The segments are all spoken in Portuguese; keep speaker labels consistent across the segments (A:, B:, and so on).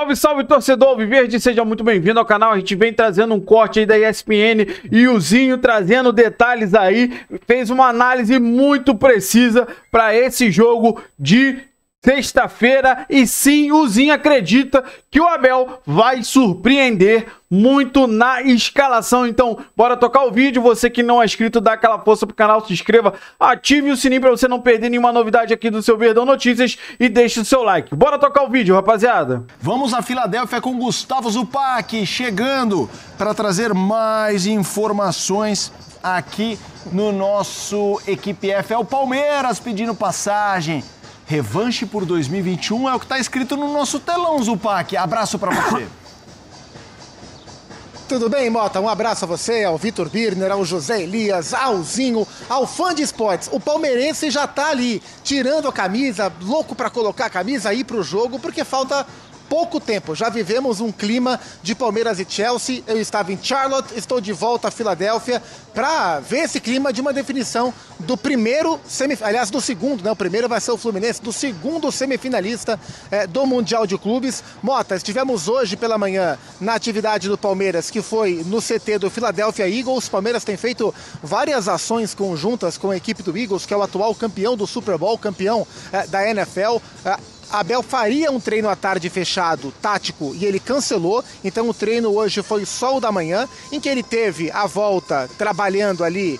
A: Salve, salve, torcedor alviverde, seja muito bem-vindo ao canal. A gente vem trazendo um corte aí da ESPN e o Zinho trazendo detalhes aí, fez uma análise muito precisa para esse jogo de sexta-feira e sim, o Zinho acredita que o Abel vai surpreender muito na escalação. Então, bora tocar o vídeo. Você que não é inscrito, dá aquela força pro canal, se inscreva, ative o sininho para você não perder nenhuma novidade aqui do seu Verdão Notícias e deixe o seu like. Bora tocar o vídeo, rapaziada.
B: Vamos a Filadélfia com Gustavo Zupac chegando para trazer mais informações aqui no nosso Equipe F. É o Palmeiras pedindo passagem. Revanche por 2021 é o que está escrito no nosso telão, Zupac. Abraço para você.
C: Tudo bem, Mota? Um abraço a você, ao Vitor Birner, ao José Elias, ao Zinho, ao fã de esportes. O palmeirense já tá ali, tirando a camisa, louco para colocar a camisa aí pro jogo, porque falta pouco tempo. Já vivemos um clima de Palmeiras e Chelsea. Eu estava em Charlotte, estou de volta a Filadélfia para ver esse clima de uma definição do primeiro aliás, do segundo, né? O primeiro vai ser o Fluminense, do segundo semifinalista do Mundial de Clubes. Mota, estivemos hoje pela manhã na atividade do Palmeiras, que foi no CT do Philadelphia Eagles. O Palmeiras tem feito várias ações conjuntas com a equipe do Eagles, que é o atual campeão do Super Bowl, campeão da NFL. Abel faria um treino à tarde fechado, tático, e ele cancelou. Então o treino hoje foi só o da manhã, em que ele teve a volta trabalhando ali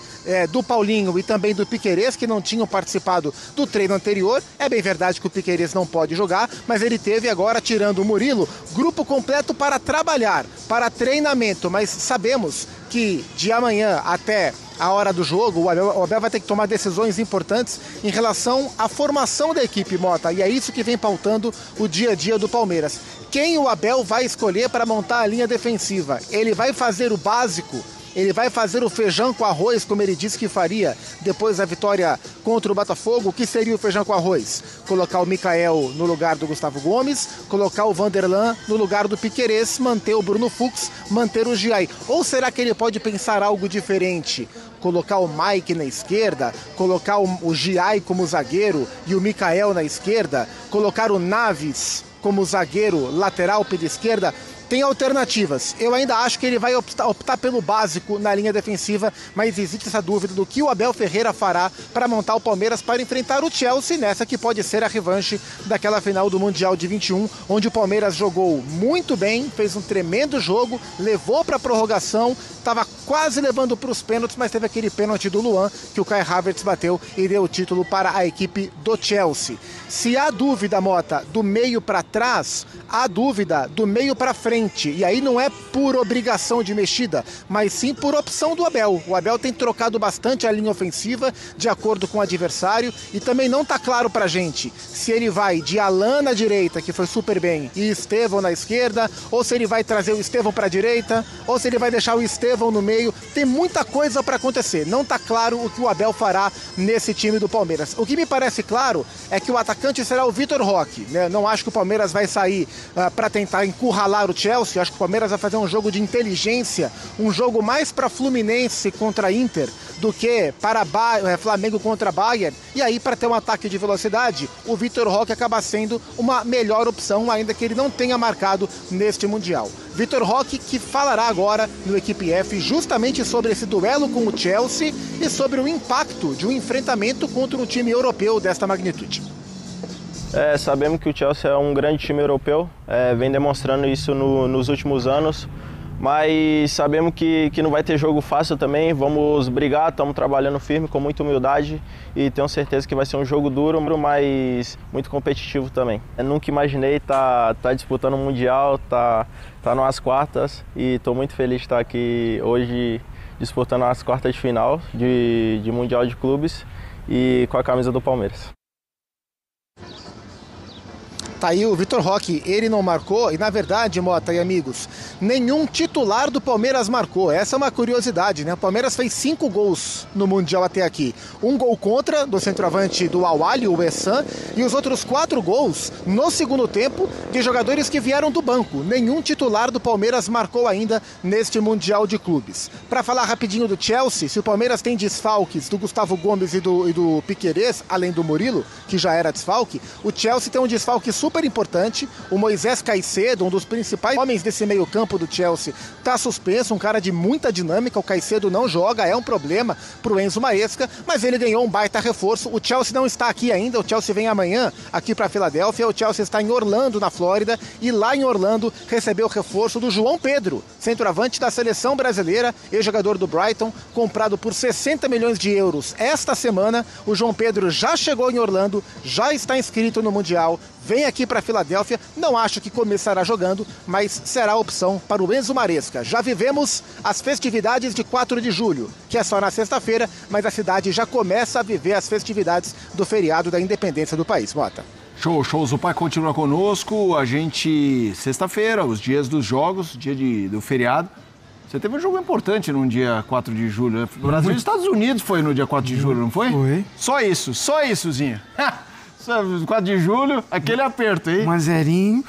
C: do Paulinho e também do Piquerez, que não tinham participado do treino anterior. É bem verdade que o Piquerez não pode jogar, mas ele teve agora, tirando o Murilo, grupo completo para trabalhar, para treinamento. Mas sabemos que de amanhã até a hora do jogo, o Abel vai ter que tomar decisões importantes em relação à formação da equipe, Mota, e é isso que vem pautando o dia a dia do Palmeiras. Quem o Abel vai escolher para montar a linha defensiva? Ele vai fazer o básico? Ele vai fazer o feijão com arroz, como ele disse que faria depois da vitória contra o Botafogo? O que seria o feijão com arroz? Colocar o Mikael no lugar do Gustavo Gomes, colocar o Vanderlan no lugar do Piquerez, manter o Bruno Fux, manter o Giai. Ou será que ele pode pensar algo diferente? Colocar o Mike na esquerda, colocar o Giai como zagueiro e o Mikael na esquerda, colocar o Naves como zagueiro lateral pela esquerda? Tem alternativas. Eu ainda acho que ele vai optar pelo básico na linha defensiva, mas existe essa dúvida do que o Abel Ferreira fará para montar o Palmeiras para enfrentar o Chelsea nessa que pode ser a revanche daquela final do Mundial de 21, onde o Palmeiras jogou muito bem, fez um tremendo jogo, levou para a prorrogação, estava quase levando para os pênaltis, mas teve aquele pênalti do Luan que o Kai Havertz bateu e deu o título para a equipe do Chelsea. Se há dúvida, Mota, do meio para trás, há dúvida do meio para frente. E aí não é por obrigação de mexida, mas sim por opção do Abel. O Abel tem trocado bastante a linha ofensiva de acordo com o adversário e também não tá claro pra gente se ele vai de Alan na direita, que foi super bem, e Estevão na esquerda, ou se ele vai trazer o Estevão pra direita, ou se ele vai deixar o Estevão no meio. Tem muita coisa pra acontecer. Não tá claro o que o Abel fará nesse time do Palmeiras. O que me parece claro é que o atacante será o Vitor Roque, né? Não acho que o Palmeiras vai sair pra tentar encurralar o Chelsea. Acho que o Palmeiras vai fazer um jogo de inteligência, um jogo mais para Fluminense contra Inter do que para Flamengo contra Bayern. E aí, para ter um ataque de velocidade, o Vitor Roque acaba sendo uma melhor opção, ainda que ele não tenha marcado neste Mundial. Vitor Roque, que falará agora no Equipe F justamente sobre esse duelo com o Chelsea e sobre o impacto de um enfrentamento contra um time europeu desta magnitude.
D: Sabemos que o Chelsea é um grande time europeu, vem demonstrando isso nos últimos anos, mas sabemos que não vai ter jogo fácil também. Vamos brigar, estamos trabalhando firme, com muita humildade, e tenho certeza que vai ser um jogo duro, mas muito competitivo também. Eu nunca imaginei estar disputando um Mundial, tá nas quartas, e estou muito feliz de estar aqui hoje disputando as quartas de final de Mundial de Clubes e com a camisa do Palmeiras.
C: Tá aí o Vitor Roque, ele não marcou e, na verdade, Mota e amigos, nenhum titular do Palmeiras marcou. Essa é uma curiosidade, né? O Palmeiras fez 5 gols no Mundial até aqui. Um gol contra do centroavante do Al-Ahly, o Wessam, e os outros 4 gols no segundo tempo de jogadores que vieram do banco. Nenhum titular do Palmeiras marcou ainda neste Mundial de Clubes. Para falar rapidinho do Chelsea, se o Palmeiras tem desfalques do Gustavo Gomes e do Piquerez, além do Murilo, que já era desfalque, o Chelsea tem um desfalque super super importante. O Moisés Caicedo, um dos principais homens desse meio campo do Chelsea, está suspenso, um cara de muita dinâmica. O Caicedo não joga, é um problema para o Enzo Maresca, mas ele ganhou um baita reforço. O Chelsea não está aqui ainda, o Chelsea vem amanhã aqui para Filadélfia. O Chelsea está em Orlando, na Flórida, e lá em Orlando recebeu o reforço do João Pedro, centroavante da seleção brasileira, ex-jogador do Brighton, comprado por 60 milhões de euros. Esta semana, o João Pedro já chegou em Orlando, já está inscrito no Mundial, vem aqui para Filadélfia. Não acho que começará jogando, mas será a opção para o Enzo Maresca. Já vivemos as festividades de 4 de julho, que é só na sexta-feira, mas a cidade já começa a viver as festividades do feriado da independência do país. Mota.
B: Show. O Zupac continua conosco. A gente, sexta-feira, os dias dos jogos, dia do feriado. Você teve um jogo importante no dia 4 de julho, né? O Brasil e Estados Unidos foi no dia 4 de julho, não foi?
E: Foi.
B: Só isso, Zinha. 4 de julho, aquele aperto, hein?
E: 1-0.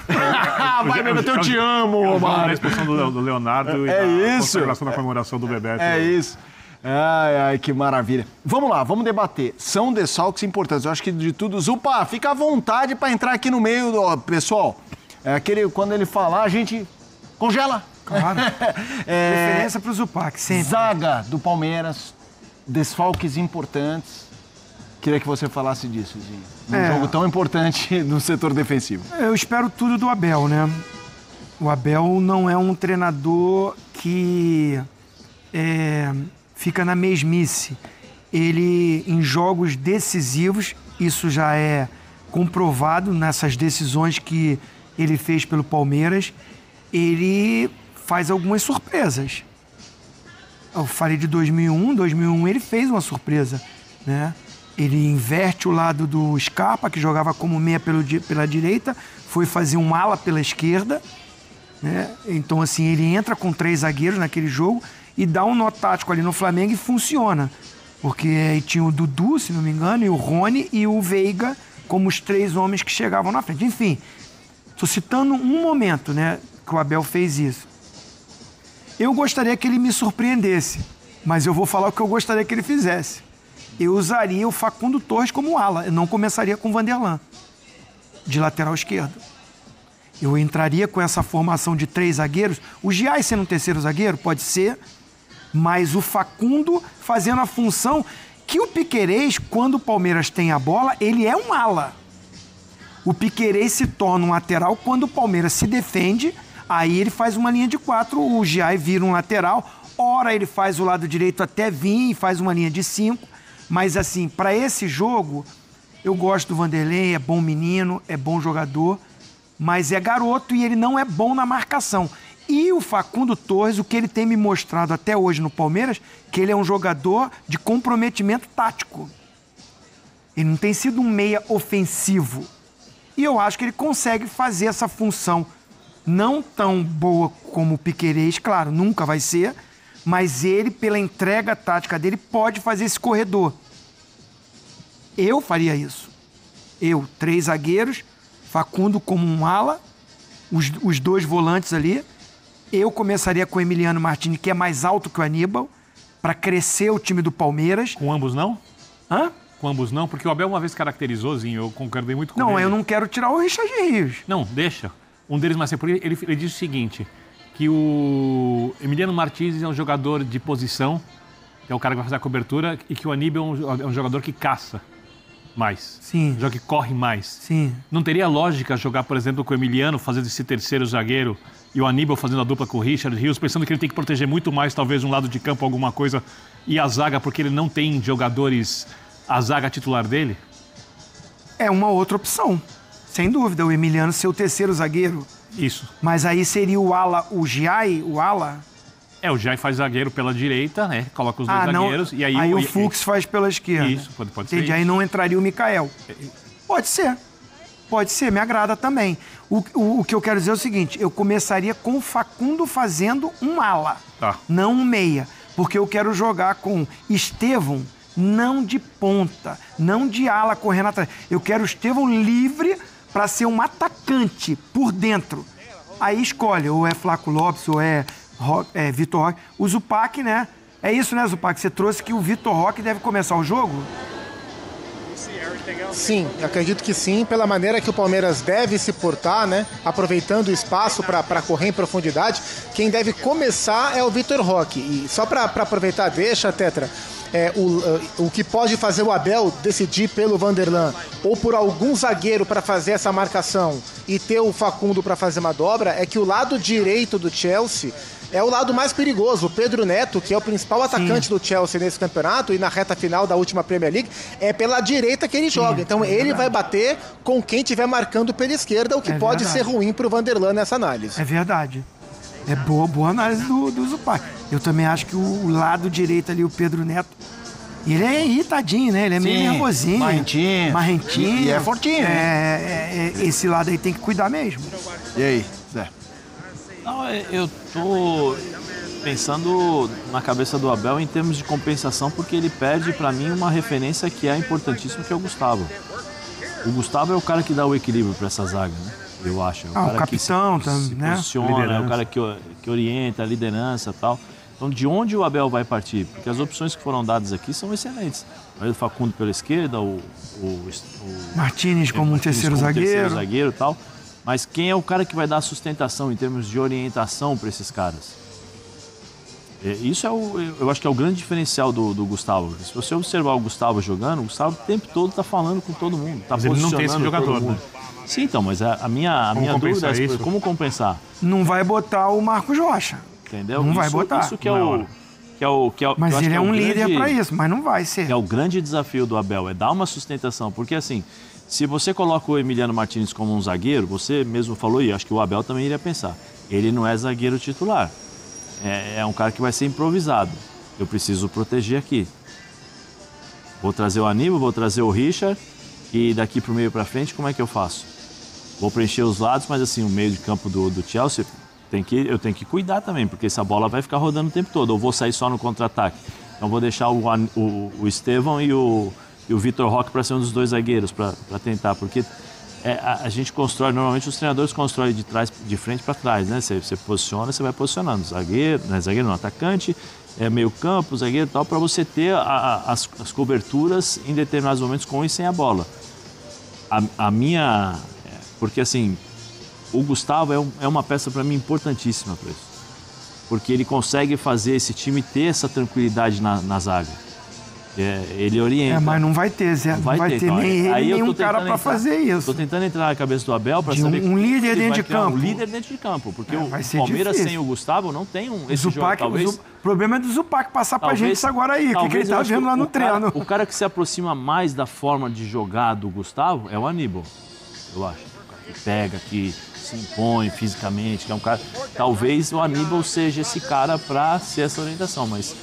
B: Vai, Bebeto, eu te amo, Omar.
F: A expulsão do Leonardo e a consagração da comemoração do Bebeto.
B: É isso. Ai, que maravilha. Vamos lá, vamos debater. São desfalques importantes. Eu acho que de tudo... Zupa, fica à vontade para entrar aqui no meio, pessoal. Quando ele falar, a gente congela.
E: Claro. Referência para o Zupac, sempre.
B: Zaga do Palmeiras, desfalques importantes. Queria que você falasse disso, Zinho. Um jogo tão importante no setor defensivo.
E: Eu espero tudo do Abel, né? O Abel não é um treinador que fica na mesmice. Ele, em jogos decisivos, isso já é comprovado nessas decisões que ele fez pelo Palmeiras, ele faz algumas surpresas. Eu falei de 2001 ele fez uma surpresa, né? Ele inverte o lado do Scarpa, que jogava como meia pela direita, foi fazer um ala pela esquerda, né? Então, assim, ele entra com 3 zagueiros naquele jogo e dá um nó tático ali no Flamengo e funciona. Porque aí tinha o Dudu, se não me engano, e o Rony e o Veiga como os 3 homens que chegavam na frente. Enfim, estou citando um momento, né, que o Abel fez isso. Eu gostaria que ele me surpreendesse, mas eu vou falar o que eu gostaria que ele fizesse. Eu usaria o Facundo Torres como ala. Eu não começaria com o Vanderlan, de lateral esquerdo. Eu entraria com essa formação de 3 zagueiros. O Giai sendo um terceiro zagueiro, pode ser, mas o Facundo fazendo a função que o Piquerez, quando o Palmeiras tem a bola, ele é um ala. O Piquerez se torna um lateral quando o Palmeiras se defende, aí ele faz uma linha de 4, o Giai vira um lateral, ora ele faz o lado direito até vir e faz uma linha de 5. Mas, assim, para esse jogo, eu gosto do Vanderlei, é bom menino, é bom jogador, mas é garoto e ele não é bom na marcação. E o Facundo Torres, o que ele tem me mostrado até hoje no Palmeiras, que ele é um jogador de comprometimento tático. Ele não tem sido um meia ofensivo. E eu acho que ele consegue fazer essa função não tão boa como o Piquerez, claro, nunca vai ser, mas ele, pela entrega tática dele, pode fazer esse corredor. Eu faria isso. 3 zagueiros, Facundo como um ala, os 2 volantes ali. Eu começaria com o Emiliano Martins, que é mais alto que o Aníbal, para crescer o time do Palmeiras.
F: Com ambos não?
E: Hã?
F: Com ambos não, porque o Abel uma vez caracterizou, Zinho, eu concordei muito com ele.
E: Não, eu não quero tirar o Richard Rios.
F: Não, deixa. Um deles, mas ele diz o seguinte, que o Emiliano Martins é um jogador de posição, que é o cara que vai fazer a cobertura, e que o Aníbal é um jogador que caça mais.
E: Sim.
F: Um jogador que corre mais.
E: Sim.
F: Não teria lógica jogar, por exemplo, com o Emiliano fazendo esse terceiro zagueiro e o Aníbal fazendo a dupla com o Richard Rios, pensando que ele tem que proteger muito mais, talvez, um lado de campo, alguma coisa, e a zaga, porque ele não tem jogadores, a zaga titular dele?
E: É uma outra opção, sem dúvida, o Emiliano ser o terceiro zagueiro.
F: Isso.
E: Mas aí seria o ala, o Giai, o ala?
F: O Giai faz zagueiro pela direita, né? Coloca os 2 zagueiros.
E: Não.
F: E aí
E: o Fux faz pela esquerda.
F: Isso, pode ser.
E: Entendi. Aí não entraria o Mikael. Pode ser, me agrada também. O que eu quero dizer é o seguinte, eu começaria com o Facundo fazendo um ala, não um meia. Porque eu quero jogar com Estevão, não de ponta, não de ala correndo atrás. Eu quero o Estevão livre para ser um atacante por dentro. Aí escolhe, ou é Flaco Lopes, ou é Vitor Roque. O Zupac, né? É isso, né, Zupac? Você trouxe que o Vitor Roque deve começar o jogo?
C: Sim, acredito que sim, pela maneira que o Palmeiras deve se portar, né? Aproveitando o espaço para correr em profundidade. Quem deve começar é o Vitor Roque. E só para aproveitar, deixa, Tetra, o que pode fazer o Abel decidir pelo Vanderlan ou por algum zagueiro para fazer essa marcação e ter o Facundo para fazer uma dobra, é que o lado direito do Chelsea é o lado mais perigoso. O Pedro Neto, que é o principal atacante do Chelsea nesse campeonato e na reta final da última Premier League, é pela direita que ele joga. Então ele vai bater com quem estiver marcando pela esquerda, o que pode ser ruim para o Vanderlan nessa análise.
E: É verdade. É boa análise do Zupac. Eu também acho que o lado direito ali, o Pedro Neto, ele é irritadinho, né? Ele é meio nervosinho. Marrentinho.
B: E é fortinho.
E: Esse lado aí tem que cuidar mesmo.
B: E aí, Zé?
G: Não, eu tô pensando na cabeça do Abel em termos de compensação, porque ele perde para mim uma referência que é importantíssima, que é o Gustavo. O Gustavo é o cara que dá o equilíbrio para essa zaga, né? Eu acho. É o cara
E: o capitão
G: que se
E: né?
G: posiciona, é o cara que orienta a liderança e tal. Então, de onde o Abel vai partir? Porque as opções que foram dadas aqui são excelentes. O Facundo pela esquerda, o
E: Martínez como um terceiro zagueiro
G: e tal. Mas quem é o cara que vai dar sustentação em termos de orientação para esses caras? Isso eu acho que é o grande diferencial do Gustavo. Se você observar o Gustavo jogando, o Gustavo o tempo todo está falando com todo mundo. Tá
F: mas ele não tem esse jogador, né?
G: Sim, então, mas a minha dúvida é como compensar?
E: Não vai botar o Marcos Rocha.
G: Entendeu?
E: Não vai botar.
G: Isso que é o...
E: Mas ele é um líder para isso, mas não vai ser.
G: É o grande desafio do Abel, é dar uma sustentação. Porque assim, se você coloca o Emiliano Martínez como um zagueiro, você mesmo falou, e acho que o Abel também iria pensar, ele não é zagueiro titular. É um cara que vai ser improvisado. Eu preciso proteger aqui. Vou trazer o Aníbal, vou trazer o Richard, e daqui pro meio para frente, como é que eu faço? Vou preencher os lados, mas assim, o meio de campo do Chelsea, eu tenho que cuidar também, porque essa bola vai ficar rodando o tempo todo. Eu vou sair só no contra-ataque. Então vou deixar o Estevão e o Vitor Roque para ser um dos dois zagueiros, para tentar, porque a gente constrói, normalmente os treinadores constroem de frente para trás, né? Você posiciona, você vai posicionando. Zagueiro não, atacante, meio campo, zagueiro e tal, para você ter as coberturas em determinados momentos com e sem a bola. Porque assim, o Gustavo é uma peça para mim importantíssima para isso. Porque ele consegue fazer esse time ter essa tranquilidade na zaga. Ele orienta.
E: Mas não vai ter, Zé. Não vai ter então, nem ele, nem um cara para fazer isso.
G: Estou tentando entrar na cabeça do Abel para saber
E: um líder dentro de campo.
G: Um líder dentro de campo. Porque o Palmeiras sem o Gustavo não tem esse
E: Zupac,
G: jogo. Talvez,
E: o problema é do Zupac passar para a gente isso agora aí. O que ele está vendo lá no treino.
G: O cara que se aproxima mais da forma de jogar do Gustavo é o Aníbal, eu acho. Que pega, que se impõe fisicamente, que é um cara... Talvez o Aníbal seja esse cara para ser essa orientação, mas...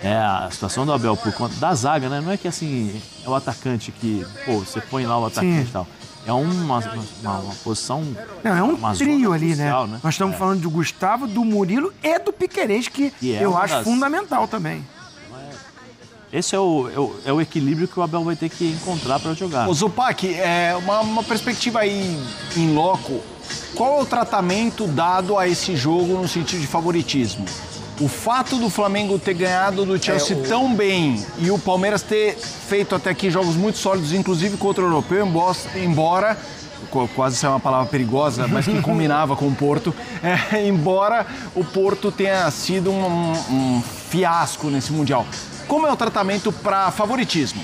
G: a situação do Abel por conta da zaga, né? Não é que assim, é o atacante que, você põe lá o atacante e tal. É uma posição...
E: Não, é um trio ali, crucial, né? Nós estamos falando do Gustavo, do Murilo e do Piquerez, que eu acho fundamental também.
G: Esse é o equilíbrio que o Abel vai ter que encontrar para jogar.
B: Ô Zupac, uma perspectiva aí em loco, qual é o tratamento dado a esse jogo no sentido de favoritismo? O fato do Flamengo ter ganhado do Chelsea tão bem e o Palmeiras ter feito até aqui jogos muito sólidos, inclusive contra o Europeu, embora quase saiu uma palavra perigosa, mas que combinava com o Porto, embora o Porto tenha sido um fiasco nesse Mundial. Como é o tratamento para favoritismo?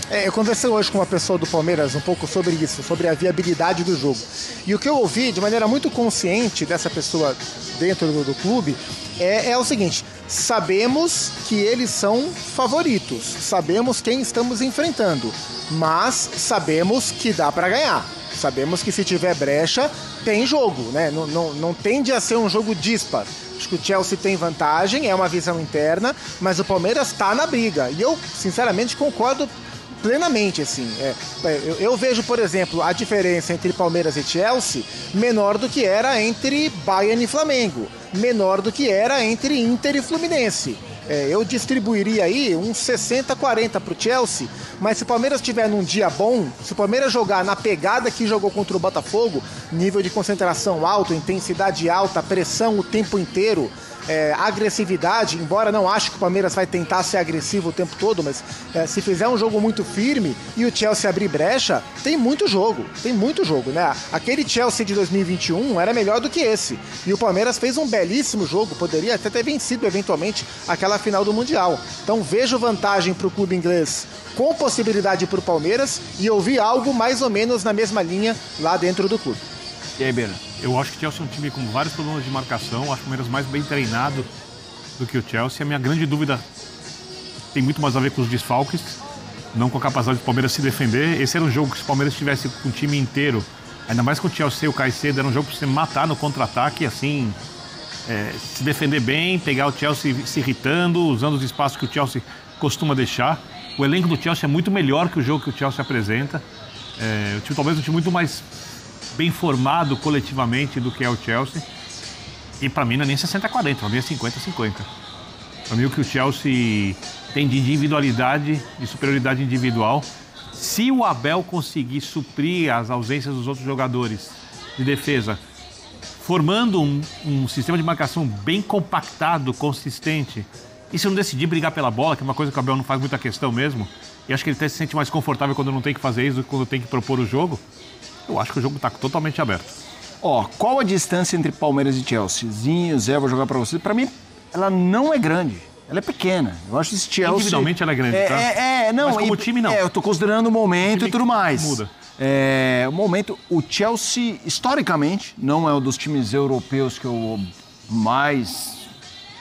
C: Eu conversei hoje com uma pessoa do Palmeiras um pouco sobre isso, sobre a viabilidade do jogo. E o que eu ouvi de maneira muito consciente dessa pessoa dentro do clube é o seguinte: sabemos que eles são favoritos, sabemos quem estamos enfrentando, mas sabemos que dá para ganhar. Sabemos que se tiver brecha, tem jogo, né? Não tende a ser um jogo dispar. Acho que o Chelsea tem vantagem, é uma visão interna, mas o Palmeiras está na briga. E eu, sinceramente, concordo plenamente, assim. Eu vejo, por exemplo, a diferença entre Palmeiras e Chelsea menor do que era entre Bayern e Flamengo, menor do que era entre Inter e Fluminense. Eu distribuiria aí uns 60-40 para o Chelsea, mas se o Palmeiras estiver num dia bom, se o Palmeiras jogar na pegada que jogou contra o Botafogo, nível de concentração alto, intensidade alta, pressão o tempo inteiro, agressividade, embora não ache que o Palmeiras vai tentar ser agressivo o tempo todo, mas se fizer um jogo muito firme e o Chelsea abrir brecha, tem muito jogo, né? Aquele Chelsea de 2021 era melhor do que esse, e o Palmeiras fez um belíssimo jogo, poderia até ter vencido eventualmente aquela final do Mundial. Então vejo vantagem para o clube inglês com possibilidade para o Palmeiras, e eu vi algo mais ou menos na mesma linha lá dentro do clube.
B: E aí, Beira?
F: Eu acho que o Chelsea é um time com vários problemas de marcação, acho que o Palmeiras mais bem treinado do que o Chelsea. A minha grande dúvida tem muito mais a ver com os desfalques, não com a capacidade do Palmeiras se defender. Esse era um jogo que se o Palmeiras tivesse com o time inteiro, ainda mais com o Chelsea e o Caicedo, era um jogo para você matar no contra-ataque, assim, se defender bem, pegar o Chelsea se irritando, usando os espaços que o Chelsea costuma deixar. O elenco do Chelsea é muito melhor que o jogo que o Chelsea apresenta. O time talvez um time muito mais bem formado coletivamente do que é o Chelsea. E para mim não é nem 60-40, para mim é 50-50. Para mim o que o Chelsea tem de individualidade, de superioridade individual, se o Abel conseguir suprir as ausências dos outros jogadores de defesa, formando um sistema de marcação bem compactado, consistente, e se não decidir brigar pela bola, que é uma coisa que o Abel não faz muita questão mesmo, e acho que ele até se sente mais confortável quando não tem que fazer isso do que quando tem que propor o jogo, eu acho que o jogo está totalmente aberto.
B: Qual a distância entre Palmeiras e Chelsea? Zinho, Zé, vou jogar pra vocês. Pra mim, ela não é grande. Ela é pequena. Eu acho esse Chelsea...
F: Individualmente ela é grande, tá?
B: Não.
F: Mas como time, não.
B: Eu tô considerando o momento e tudo mais.
F: Muda.
B: O momento... O Chelsea, historicamente, não é um dos times europeus que eu mais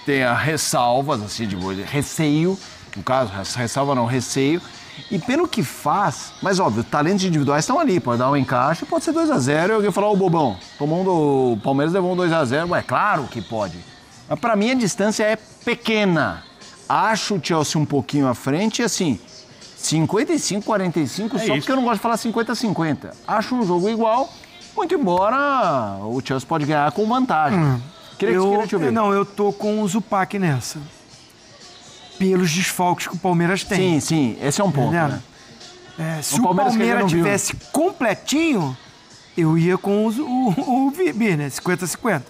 B: tenho ressalvas, assim, de receio. No caso, ressalva não, receio. E pelo que faz, mas óbvio, talentos individuais estão ali, pode dar um encaixe, pode ser 2-0 e alguém falar, bobão, o Palmeiras levou um 2-0, é claro que pode. Mas pra mim a distância é pequena. Acho o Chelsea um pouquinho à frente, assim, 55-45, só porque eu não gosto de falar 50-50. Acho um jogo igual, muito embora o Chelsea pode ganhar com vantagem.
E: Eu tô com o Zupac nessa. Pelos desfalques que o Palmeiras tem.
B: Sim, esse é um ponto, né?
E: Se o Palmeiras tivesse completinho, eu ia com o Vibi, né? 50-50.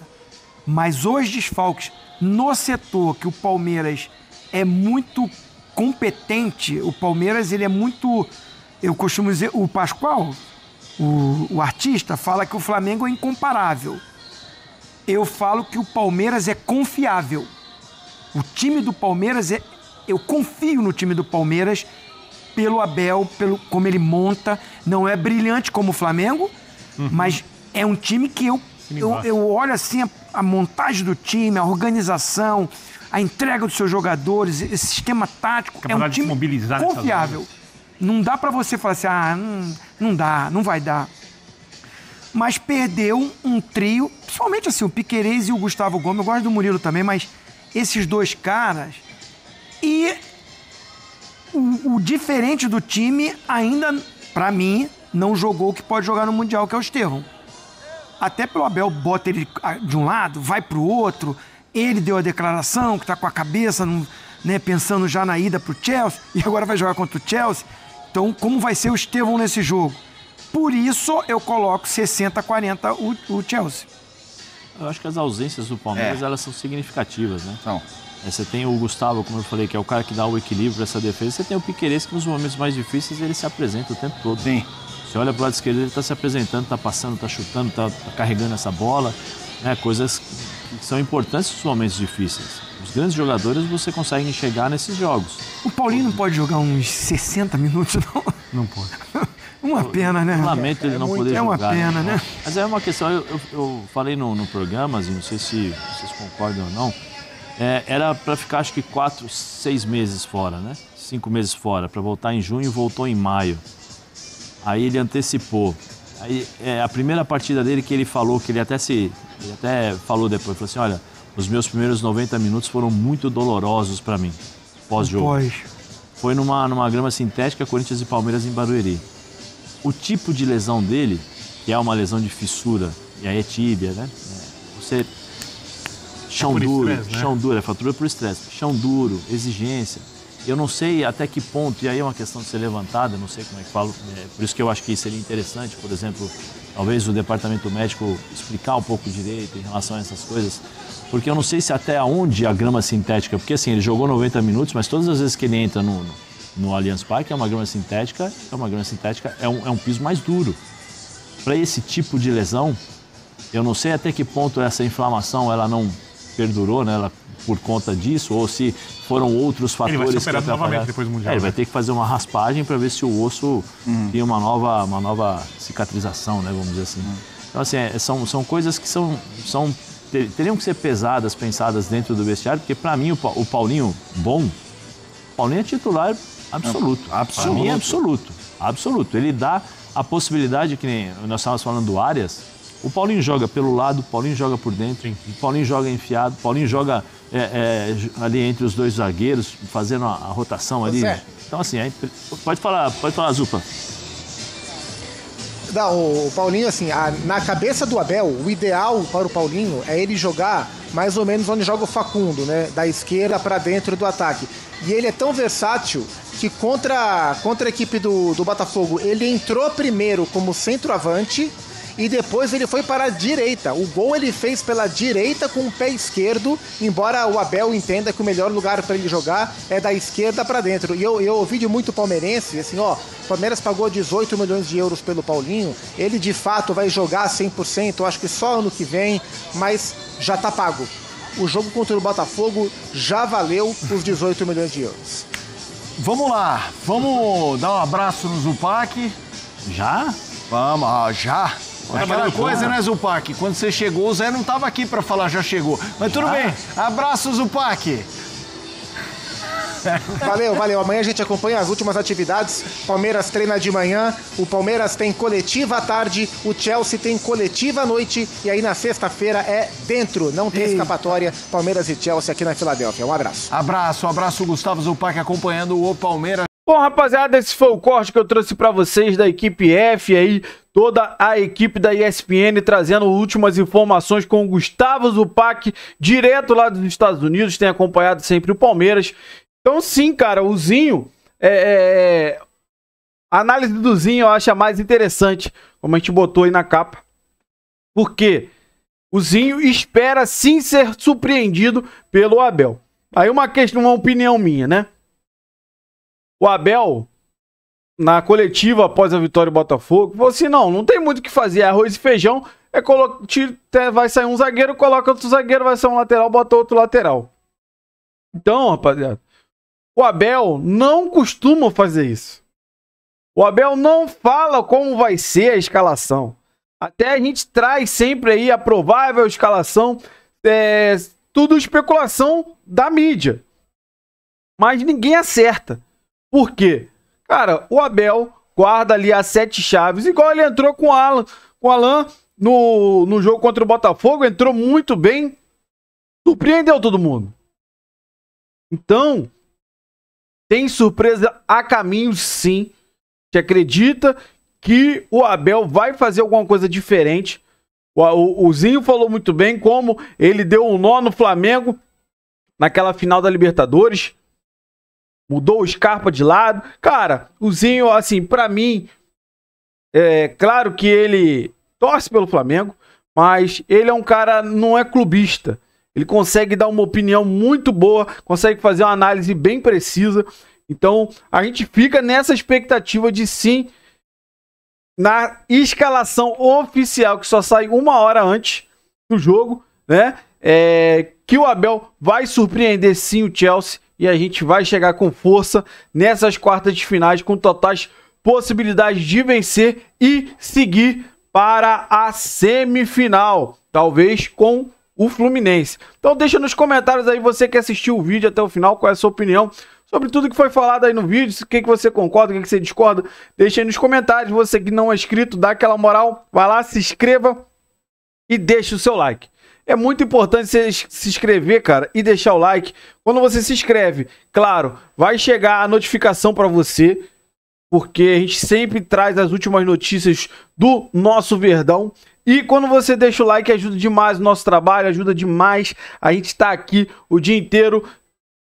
E: Mas os desfalques no setor que o Palmeiras é muito competente, o Palmeiras ele é muito... Eu costumo dizer, o Pascoal, o artista, fala que o Flamengo é incomparável. Eu falo que o Palmeiras é confiável. O time do Palmeiras eu confio no time do Palmeiras pelo Abel, pelo como ele monta. Não é brilhante como o Flamengo, mas é um time que eu olho assim a montagem do time, a organização, a entrega dos seus jogadores, esse sistema tático. É um time confiável. Não dá pra você falar assim, não dá, não vai dar. Mas perdeu um trio, principalmente assim, o Piquerez e o Gustavo Gomes. Eu gosto do Murilo também, mas esses dois caras, e o diferente do time ainda, pra mim, não jogou o que pode jogar no Mundial, que é o Estevão. Até pelo Abel, bota ele de um lado, vai pro outro, ele deu a declaração que tá com a cabeça, né, pensando já na ida pro Chelsea, e agora vai jogar contra o Chelsea. Então, como vai ser o Estevão nesse jogo? Por isso, eu coloco 60-40 o Chelsea.
G: Eu acho que as ausências do Palmeiras, elas são significativas, né?
B: Então,
G: você tem o Gustavo, como eu falei, que é o cara que dá o equilíbrio para essa defesa. Você tem o Piquerez, que nos momentos mais difíceis ele se apresenta o tempo todo.
B: Sim.
G: Você olha pro lado esquerdo, ele está se apresentando, está passando, está chutando, está carregando essa bola. Né? Coisas que são importantes nos momentos difíceis. Os grandes jogadores você consegue enxergar nesses jogos.
E: O Paulinho não pode jogar uns 60 minutos, não?
F: Não pode.
E: Uma pena, né?
G: Lamento ele não poder jogar.
E: É uma pena, né?
G: Mas é uma questão, eu falei no programa, não sei se vocês concordam ou não, era para ficar acho que 4, 6 meses fora, né? 5 meses fora, para voltar em junho, voltou em maio. Aí ele antecipou. Aí a primeira partida dele que ele falou, que ele até falou depois, falou assim, olha, os meus primeiros 90 minutos foram muito dolorosos para mim, pós-jogo. Foi numa grama sintética, Corinthians e Palmeiras em Barueri. O tipo de lesão dele, que é uma lesão de fissura, e aí é tíbia, né? Chão duro, estresse, né? Chão duro, é fratura por estresse. Chão duro, exigência. Eu não sei até que ponto, e aí é uma questão de ser levantada, não sei como é que falo, por isso que eu acho que seria interessante, por exemplo, talvez o departamento médico explicar um pouco direito em relação a essas coisas, porque eu não sei se até onde a grama sintética, porque assim, ele jogou 90 minutos, mas todas as vezes que ele entra no Allianz Parque é uma grama sintética, é um piso mais duro. Para esse tipo de lesão, eu não sei até que ponto essa inflamação ela não perdurou, né, ela, por conta disso, ou se foram outros fatores. Ele vai ser
F: operado novamente depois do Mundial.
G: Ele vai ter que fazer uma raspagem para ver se o osso tem uma nova cicatrização, né, vamos dizer assim. Então, assim, são coisas que teriam que ser pesadas, pensadas dentro do vestiário, porque para mim o Paulinho é titular absoluto. Para mim é absoluto. Ele dá a possibilidade, que nem nós estávamos falando do Arias, o Paulinho joga pelo lado, o Paulinho joga por dentro, o Paulinho joga enfiado, o Paulinho joga ali entre os dois zagueiros, fazendo a rotação ali. Então, assim, pode falar, Zupa.
C: Não, o Paulinho, assim, na cabeça do Abel, o ideal para o Paulinho é ele jogar mais ou menos onde joga o Facundo, né? Da esquerda para dentro do ataque. E ele é tão versátil que contra a equipe do Botafogo, ele entrou primeiro como centroavante e depois ele foi para a direita. O gol ele fez pela direita com o pé esquerdo, embora o Abel entenda que o melhor lugar para ele jogar é da esquerda para dentro. E eu ouvi de muito palmeirense, assim, ó, o Palmeiras pagou 18 milhões de euros pelo Paulinho, ele de fato vai jogar 100%, eu acho que só ano que vem, mas já tá pago. O jogo contra o Botafogo já valeu os 18 milhões de euros.
B: Vamos lá, vamos dar um abraço no Zupac.
G: Já?
B: Vamos, já. Aquela coisa, né, Zupac? Quando você chegou, o Zé não estava aqui para falar já chegou. Mas tudo bem, abraço, Zupac.
C: Valeu. Amanhã a gente acompanha as últimas atividades. Palmeiras treina de manhã, o Palmeiras tem coletiva à tarde, o Chelsea tem coletiva à noite e aí na sexta-feira é dentro, não tem escapatória. Palmeiras e Chelsea aqui na Filadélfia. Um abraço.
B: Abraço, Gustavo Zupac acompanhando o Palmeiras.
A: Bom, rapaziada, esse foi o corte que eu trouxe pra vocês da equipe F aí, toda a equipe da ESPN trazendo últimas informações com o Gustavo Zupac, direto lá dos Estados Unidos, tem acompanhado sempre o Palmeiras. Então sim, cara, o Zinho, a análise do Zinho eu acho a mais interessante, como a gente botou aí na capa, porque o Zinho espera sim ser surpreendido pelo Abel. Aí uma opinião minha, né? O Abel, na coletiva após a vitória do Botafogo, falou assim, não tem muito o que fazer, arroz e feijão, vai sair um zagueiro, coloca outro zagueiro, vai sair um lateral, bota outro lateral. Então, rapaziada, o Abel não costuma fazer isso. O Abel não fala como vai ser a escalação. Até a gente traz sempre aí a provável escalação, tudo especulação da mídia. Mas ninguém acerta. Por quê? Cara, o Abel guarda ali as 7 chaves, igual ele entrou com o Alan no jogo contra o Botafogo, entrou muito bem, surpreendeu todo mundo. Então, tem surpresa a caminho, sim. Você acredita que o Abel vai fazer alguma coisa diferente? O Zinho falou muito bem como ele deu um nó no Flamengo naquela final da Libertadores. Mudou o Scarpa de lado. Cara, o Zinho, assim, pra mim, claro que ele torce pelo Flamengo, mas ele é um cara, não é clubista. Ele consegue dar uma opinião muito boa, consegue fazer uma análise bem precisa. Então, a gente fica nessa expectativa de sim, na escalação oficial, que só sai 1 hora antes do jogo, né? Que o Abel vai surpreender sim o Chelsea e a gente vai chegar com força nessas quartas de finais, com totais possibilidades de vencer e seguir para a semifinal, talvez com o Fluminense. Então deixa nos comentários aí, você que assistiu o vídeo até o final, qual é a sua opinião sobre tudo que foi falado aí no vídeo, o que você concorda, o que você discorda, deixa aí nos comentários. Você que não é inscrito, dá aquela moral, vai lá, se inscreva e deixa o seu like. É muito importante você se inscrever, cara, e deixar o like. Quando você se inscreve, claro, vai chegar a notificação para você, porque a gente sempre traz as últimas notícias do nosso Verdão. E quando você deixa o like, ajuda demais o nosso trabalho, ajuda demais. A gente está aqui o dia inteiro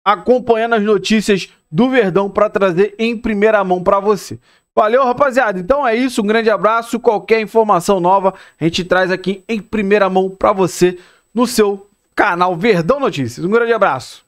A: acompanhando as notícias do Verdão para trazer em primeira mão para você. Valeu, rapaziada. Então é isso, um grande abraço. Qualquer informação nova, a gente traz aqui em primeira mão pra você no seu canal Verdão Notícias. Um grande abraço.